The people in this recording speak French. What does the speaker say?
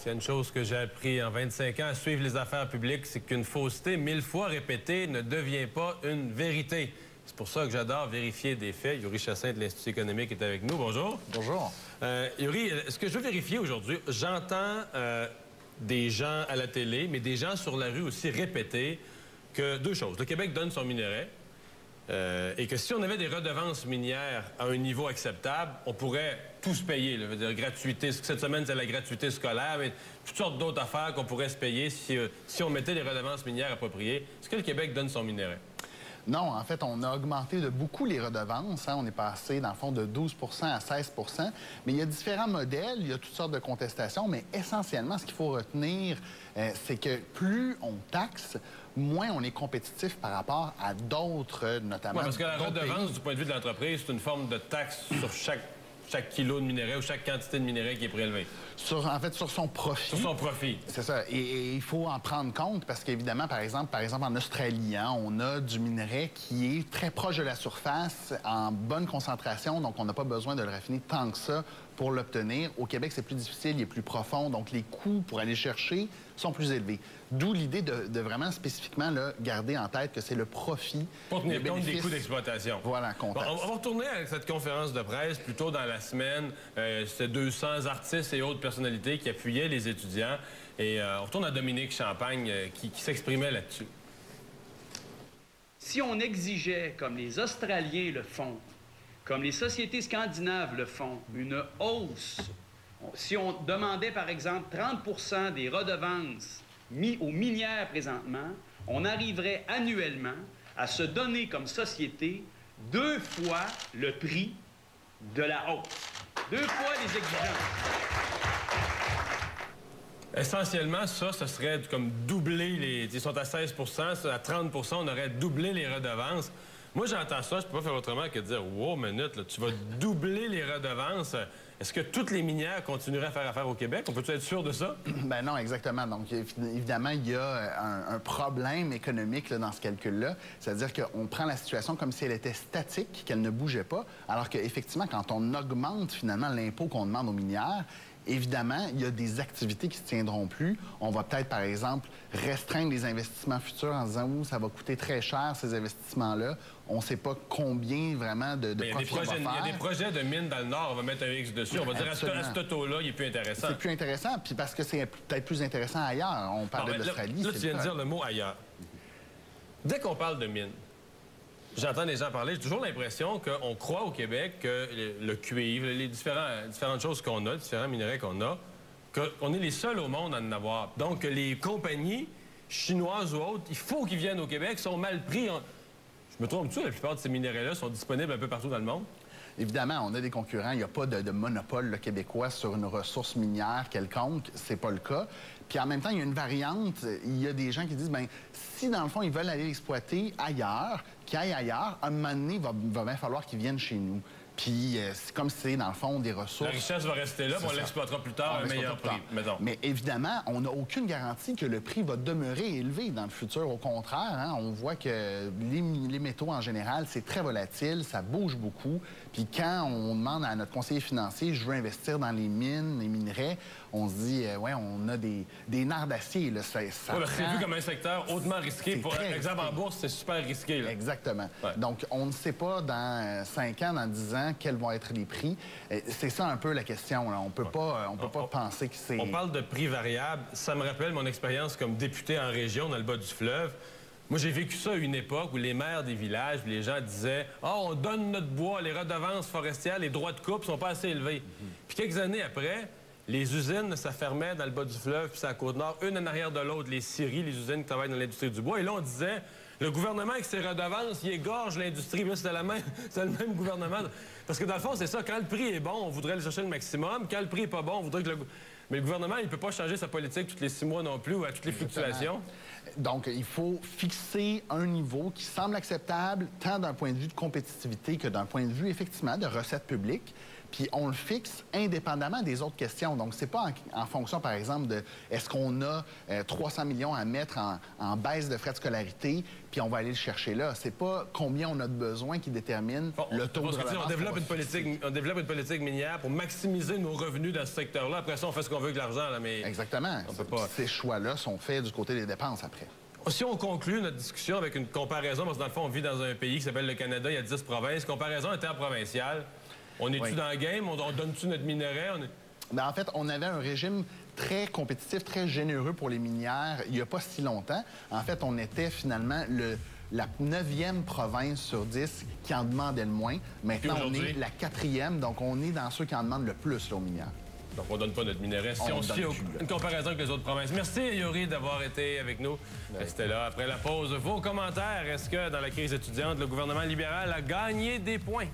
S'il y a une chose que j'ai appris en 25 ans à suivre les affaires publiques, c'est qu'une fausseté 1000 fois répétée ne devient pas une vérité. C'est pour ça que j'adore vérifier des faits. Yuri Chassin de l'Institut économique est avec nous. Bonjour. Bonjour. Yuri, ce que je veux vérifier aujourd'hui, j'entends des gens à la télé, mais des gens sur la rue aussi répéter que deux choses. Le Québec donne son minerai et que si on avait des redevances minières à un niveau acceptable, on pourrait tous payer. Là, je veux dire, gratuité. Cette semaine, c'est la gratuité scolaire, mais toutes sortes d'autres affaires qu'on pourrait se payer si on mettait les redevances minières appropriées. Est-ce que le Québec donne son minerai? Non, en fait, on a augmenté de beaucoup les redevances. On est passé, dans le fond, de 12 à 16 mais il y a différents modèles, il y a toutes sortes de contestations, mais essentiellement, ce qu'il faut retenir, c'est que plus on taxe, moins on est compétitif par rapport à d'autres, notamment... Oui, parce que la redevance, du point de vue de l'entreprise, c'est une forme de taxe sur chaque kilo de minerai ou chaque quantité de minerai qui est prélevée. En fait, sur son profit. Sur son profit. C'est ça. Et il faut en prendre compte parce qu'évidemment, par exemple, en Australie, on a du minerai qui est très proche de la surface, en bonne concentration, donc on n'a pas besoin de le raffiner tant que ça pour l'obtenir. Au Québec, c'est plus difficile, il est plus profond, donc les coûts pour aller chercher sont plus élevés. D'où l'idée de vraiment spécifiquement là, garder en tête que c'est le profit. Pour tenir compte des coûts d'exploitation. Voilà, bon, on va retourner avec cette conférence de presse plus tôt dans la semaine. C'était 200 artistes et autres personnalités qui appuyaient les étudiants. Et on retourne à Dominique Champagne qui s'exprimait là-dessus. Si on exigeait, comme les Australiens le font, comme les sociétés scandinaves le font, une hausse, si on demandait par exemple 30 des redevances aux minières présentement, on arriverait annuellement à se donner comme société 2 fois le prix de la hausse. 2 fois les exigences. Essentiellement, ça serait comme doubler les... Ils sont à 16 à 30 on aurait doublé les redevances. Moi, j'entends ça, je peux pas faire autrement que de dire « Wow, minute, là, tu vas doubler les redevances. » Est-ce que toutes les minières continueraient à faire affaire au Québec? On peut-tu être sûr de ça? Ben non, exactement. Donc, évidemment, il y a un problème économique là, dans ce calcul-là. C'est-à-dire qu'on prend la situation comme si elle était statique, qu'elle ne bougeait pas, alors qu'effectivement, quand on augmente finalement l'impôt qu'on demande aux minières, évidemment, il y a des activités qui ne se tiendront plus. On va peut-être, par exemple, restreindre les investissements futurs en disant « Ouh, ça va coûter très cher, ces investissements-là. » On ne sait pas combien vraiment de profit on va faire. Il y a des projets de mines dans le Nord, on va mettre un X dessus. On va dire à ce taux-là, il est plus intéressant. C'est plus intéressant, puis parce que c'est peut-être plus intéressant ailleurs. On parle de l'Australie. Là, tu viens de dire le mot « ailleurs ». Dès qu'on parle de mines, j'entends des gens parler, j'ai toujours l'impression qu'on croit au Québec que le cuivre, les différentes choses qu'on a, différents minerais qu'on a, qu'on est les seuls au monde à en avoir. Donc, les compagnies chinoises ou autres, il faut qu'ils viennent au Québec, sont mal pris. Je me trompe-tu, la plupart de ces minerais-là sont disponibles un peu partout dans le monde? Évidemment, on a des concurrents. Il n'y a pas de monopole là, québécois sur une ressource minière quelconque. C'est pas le cas. Puis en même temps, il y a une variante. Il y a des gens qui disent, bien, si dans le fond, ils veulent aller exploiter ailleurs, qu'ils aillent ailleurs, à un moment donné, il va bien falloir qu'ils viennent chez nous. Puis c'est comme si c'est, dans le fond, des ressources... La richesse va rester là, puis on l'exploitera plus tard à un meilleur prix, mettons. Mais évidemment, on n'a aucune garantie que le prix va demeurer élevé dans le futur. Au contraire, on voit que les métaux, en général, c'est très volatile, ça bouge beaucoup. Puis quand on demande à notre conseiller financier, je veux investir dans les mines, les minerais, on se dit, ouais, on a des nerfs d'acier. C'est vu comme un secteur hautement risqué. Par exemple, en bourse, c'est super risqué. Là. Exactement. Ouais. Donc, on ne sait pas dans 5 ans, dans 10 ans, quels vont être les prix. C'est ça un peu la question. Là. On peut pas penser que c'est... On parle de prix variables. Ça me rappelle mon expérience comme député en région dans le bas du fleuve. Moi, j'ai vécu ça à une époque où les maires des villages, les gens disaient « Ah, on donne notre bois, les redevances forestières, les droits de coupe sont pas assez élevés. Puis quelques années après, les usines, ça fermait dans le bas du fleuve, puis c'est à la Côte-Nord, une en arrière de l'autre, les scieries, les usines qui travaillent dans l'industrie du bois. Et là, on disait, le gouvernement, avec ses redevances, il égorge l'industrie. Mais c'était le même gouvernement. Parce que dans le fond, c'est ça. Quand le prix est bon, on voudrait aller chercher le maximum. Quand le prix est pas bon, on voudrait que le... Mais le gouvernement, il peut pas changer sa politique tous les 6 mois non plus ou à toutes les fluctuations. Donc, il faut fixer un niveau qui semble acceptable, tant d'un point de vue de compétitivité que d'un point de vue, effectivement, de recettes publiques. Puis on le fixe indépendamment des autres questions. Donc, c'est pas en fonction, par exemple, de est-ce qu'on a 300 millions à mettre en baisse de frais de scolarité, puis on va aller le chercher là. C'est pas combien on a de besoin qui détermine le taux de redevance. On développe une politique minière pour maximiser nos revenus dans ce secteur-là. Après ça, on fait ce qu'on veut avec l'argent. Mais exactement. On peut pas... Ces choix-là sont faits du côté des dépenses après. Si on conclut notre discussion avec une comparaison, parce que dans le fond, on vit dans un pays qui s'appelle le Canada, il y a 10 provinces. Comparaison interprovinciale, on est-tu dans le game? On donne-tu notre minerai? Bien, en fait, on avait un régime très compétitif, très généreux pour les minières il n'y a pas si longtemps. En fait, on était finalement la 9e province sur 10 qui en demandait le moins. Maintenant, on est la 4e, donc on est dans ceux qui en demandent le plus là, aux minières. Donc, on ne donne pas notre minerai si on se fie une comparaison avec les autres provinces. Merci, Yuri, d'avoir été avec nous. C'était là. Après la pause, vos commentaires. Est-ce que, dans la crise étudiante, le gouvernement libéral a gagné des points?